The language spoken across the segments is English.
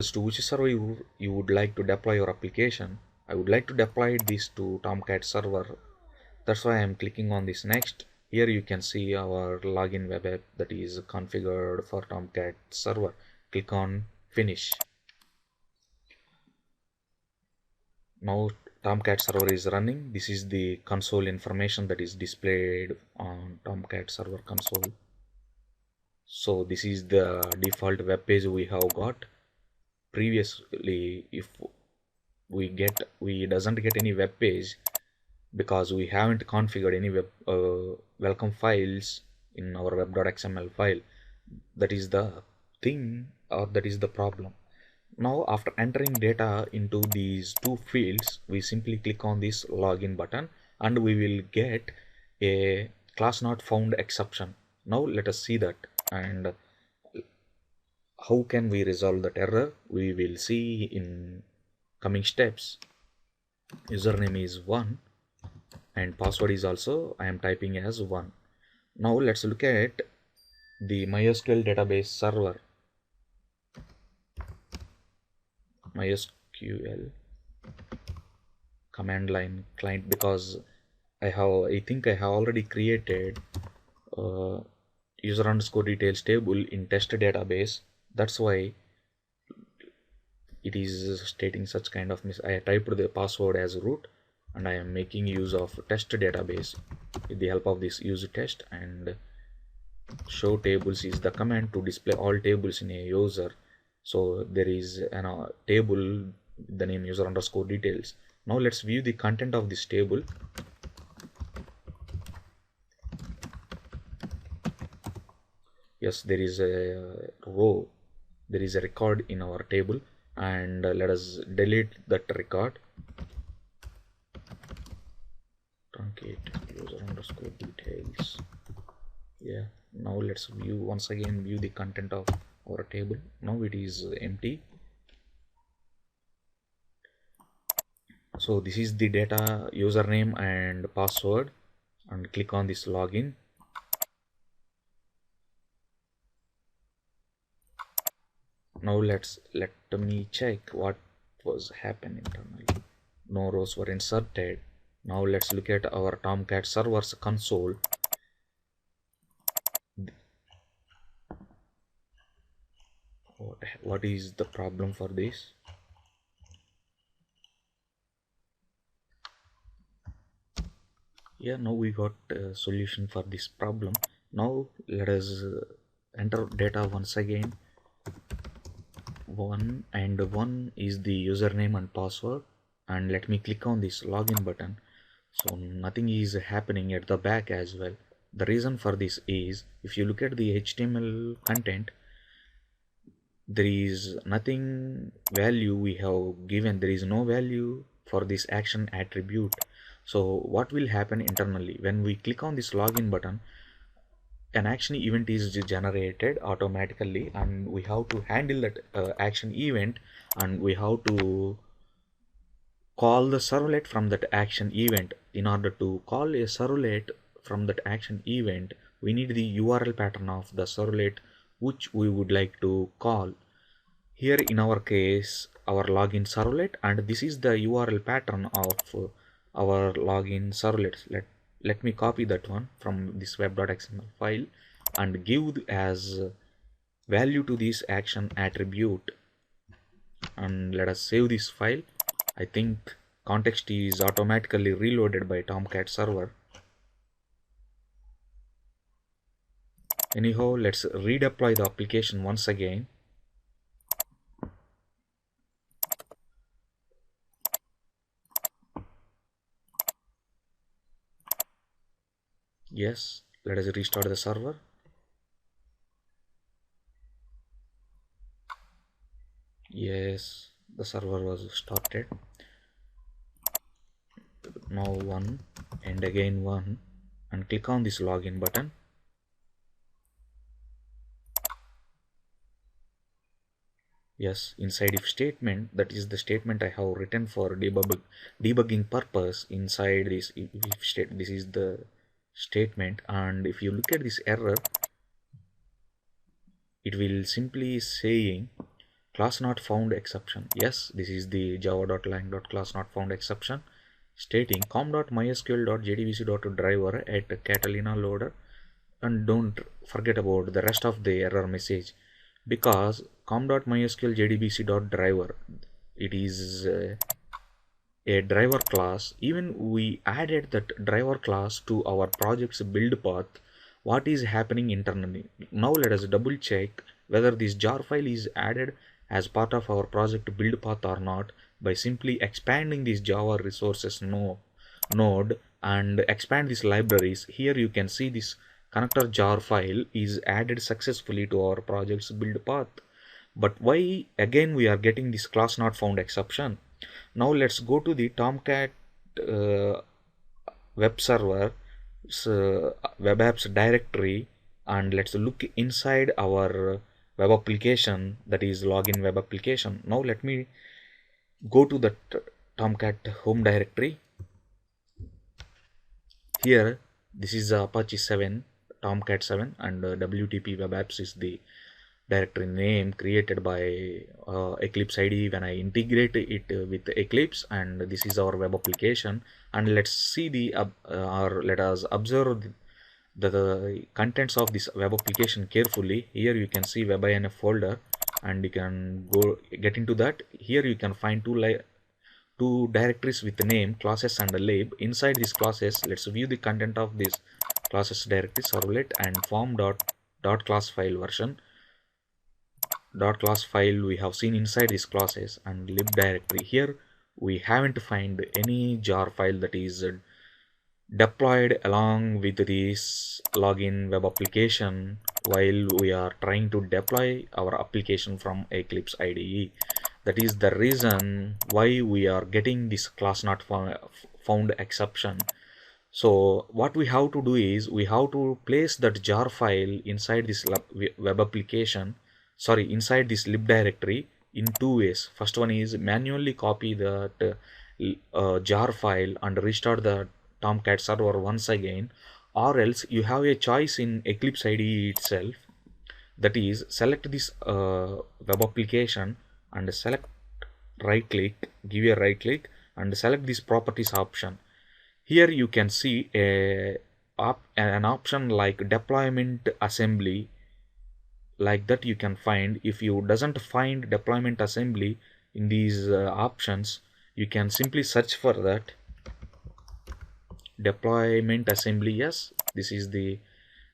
As to which server you would like to deploy your application. I would like to deploy this to Tomcat server. That's why I'm clicking on this next. Here you can see our login web app that is configured for Tomcat server. Click on finish. Now Tomcat server is running. This is the console information that is displayed on Tomcat server console. So this is the default web page we have got. Previously, if we doesn't get any web page because we haven't configured any web welcome files in our web.xml file. That is the thing, or that is the problem. Now after entering data into these two fields, we simply click on this login button and we will get a class not found exception. Now let us see that, and how can we resolve that error we will see in coming steps. Username is 1 and password is also I am typing as 1. Now let's look at the MySQL database server. MySQL command line client, because I think I have already created user underscore details table in test database. That's why it is stating such kind of I typed the password as root and I am making use of test database with the help of this use test, and show tables is the command to display all tables in a user. So there is a table with the name user underscore details. Now let's view the content of this table. Yes, there is a row, there is a record in our table, and let us delete that record. Truncate user underscore details. Yeah, now let's view once again view the content of our table. Now it is empty. So this is the data, username and password, and click on this login. Now let me check what was happening internally. No rows were inserted. Now let's look at our Tomcat server's console. What is the problem for this? Yeah, now we got a solution for this problem. Now let us enter data once again. 1 and 1 is the username and password, and let me click on this login button. So nothing is happening at the back as well. The reason for this is, if you look at the HTML content, there is nothing value we have given. There is no value for this action attribute. So what will happen internally when we click on this login button? An action event is generated automatically, and we have to handle that action event, and we have to call the servlet from that action event. In order to call a servlet from that action event, we need the URL pattern of the servlet which we would like to call. Here in our case, our login servlet, and this is the URL pattern of our login servlet. Let me copy that one from this web.xml file and give as value to this action attribute, and let us save this file. I think context is automatically reloaded by Tomcat server. Anyhow, let's redeploy the application once again. Yes, let us restart the server. Yes, the server was started. Now 1 and again 1, and click on this login button. Yes, inside if statement, that is the statement I have written for debugging purpose. Inside this if state, this is the statement, and if you look at this error, it will simply saying class not found exception. Yes, this is the java.lang.class not found exception stating com.mysql.jdbc.driver at Catalina loader, and don't forget about the rest of the error message, because com.mysql jdbc.driver, it is a driver class. Even we added that driver class to our project's build path. What is happening internally? Now let us double check whether this jar file is added as part of our project build path or not by simply expanding this java resources node and expand these libraries. Here you can see this connector jar file is added successfully to our project's build path. But why again we are getting this class not found exception? Now let's go to the Tomcat uh, web server web apps directory, and let's look inside our web application, that is login web application. Now let me go to the Tomcat home directory. Here this is Apache 7 Tomcat 7, and WTP web apps is the directory name created by Eclipse IDE when I integrate it with Eclipse, and this is our web application. And let's see the or let us observe the contents of this web application carefully. Here you can see webinf folder, and you can go get into that. Here you can find two directories with the name classes and a lib. Inside these classes, let's view the content of this classes directory, servlet and form class file version. Class file we have seen inside these classes, and lib directory. Here we haven't find any jar file that is deployed along with this login web application while we are trying to deploy our application from Eclipse IDE. That is the reason why we are getting this class not found exception. So what we have to do is we have to place that jar file inside this web application, inside this lib directory in two ways. First one is manually copy that jar file and restart the Tomcat server once again, or else you have a choice in Eclipse IDE itself, that is select this web application and select right click, give a right click and select this properties option. Here you can see an option like deployment assembly. Like that you can find. If you doesn't find deployment assembly in these options, you can simply search for that deployment assembly. Yes, this is the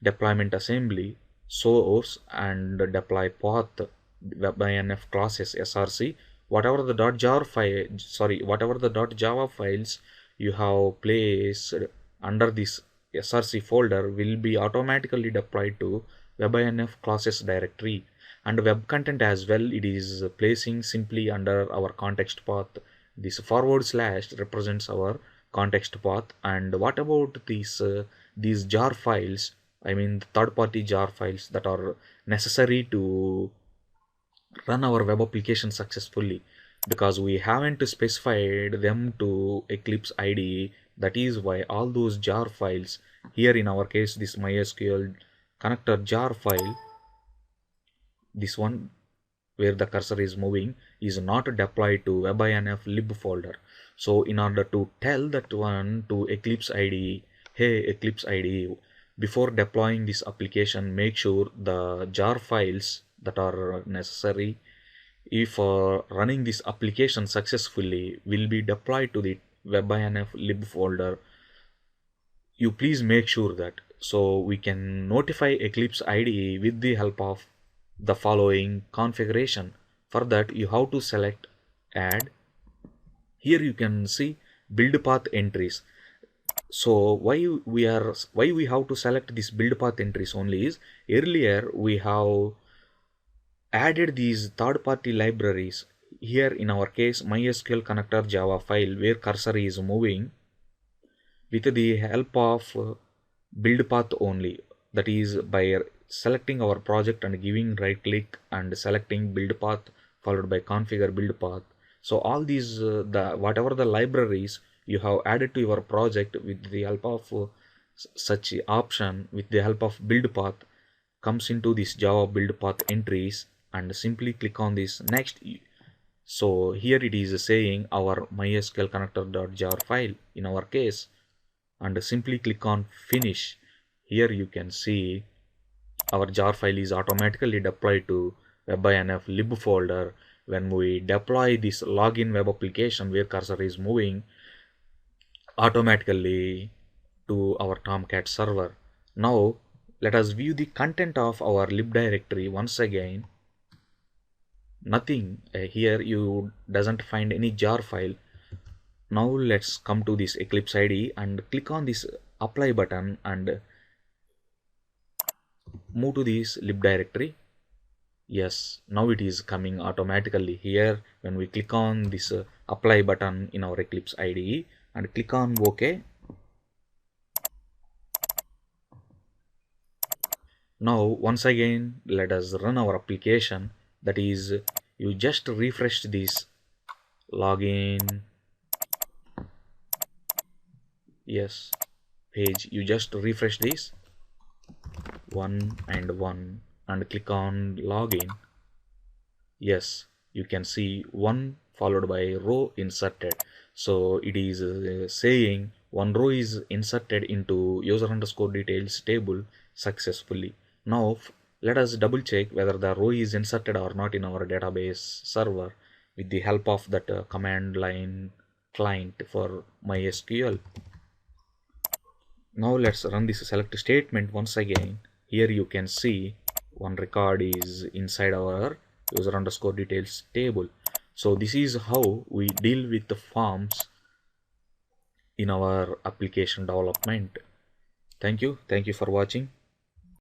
deployment assembly source and deploy path webinf classes src. Whatever the .jar file, whatever the .java files you have placed under this src folder will be automatically deployed to webinf classes directory, and web content as well, it is placing simply under our context path. This / represents our context path. And what about these jar files, I mean the third-party jar files that are necessary to run our web application successfully, because we haven't specified them to Eclipse IDE. That is why all those jar files, here in our case this MySQL connector jar file, this one where the cursor is moving, is not deployed to webinf lib folder. So in order to tell that one to Eclipse IDE, hey Eclipse IDE, before deploying this application, make sure the jar files that are necessary if running this application successfully will be deployed to the webinf lib folder. You please make sure that, so we can notify Eclipse IDE with the help of the following configuration. For that you have to select add. Here you can see build path entries. So why we have to select this build path entries only is, earlier we have added these third-party libraries. Here in our case MySQL connector Java file where cursor is moving, with the help of build path only, that is by selecting our project and giving right click and selecting build path followed by configure build path. So all these whatever the libraries you have added to your project with the help of such option, with the help of build path, comes into this Java build path entries, and simply click on this next. So here it is saying our mysql connector.jar file in our case, and simply click on finish. Here you can see our jar file is automatically deployed to webinf lib folder. When we deploy this login web application where cursor is moving automatically to our Tomcat server. Now let us view the content of our lib directory once again. Nothing here, you doesn't find any jar file. Now let's come to this Eclipse IDE and click on this apply button and move to this lib directory. Yes, now it is coming automatically here when we click on this apply button in our Eclipse IDE and click on OK. Now once again let us run our application. That is, you just refresh this login, yes, page. You just refresh this 1 and click on login. Yes, you can see 1 followed by row inserted. So it is saying 1 row is inserted into user underscore details table successfully. Now let us double check whether the row is inserted or not in our database server with the help of that command line client for MySQL. Now let's run this select statement once again. Here you can see one record is inside our user underscore details table. So this is how we deal with the forms in our application development. Thank you for watching.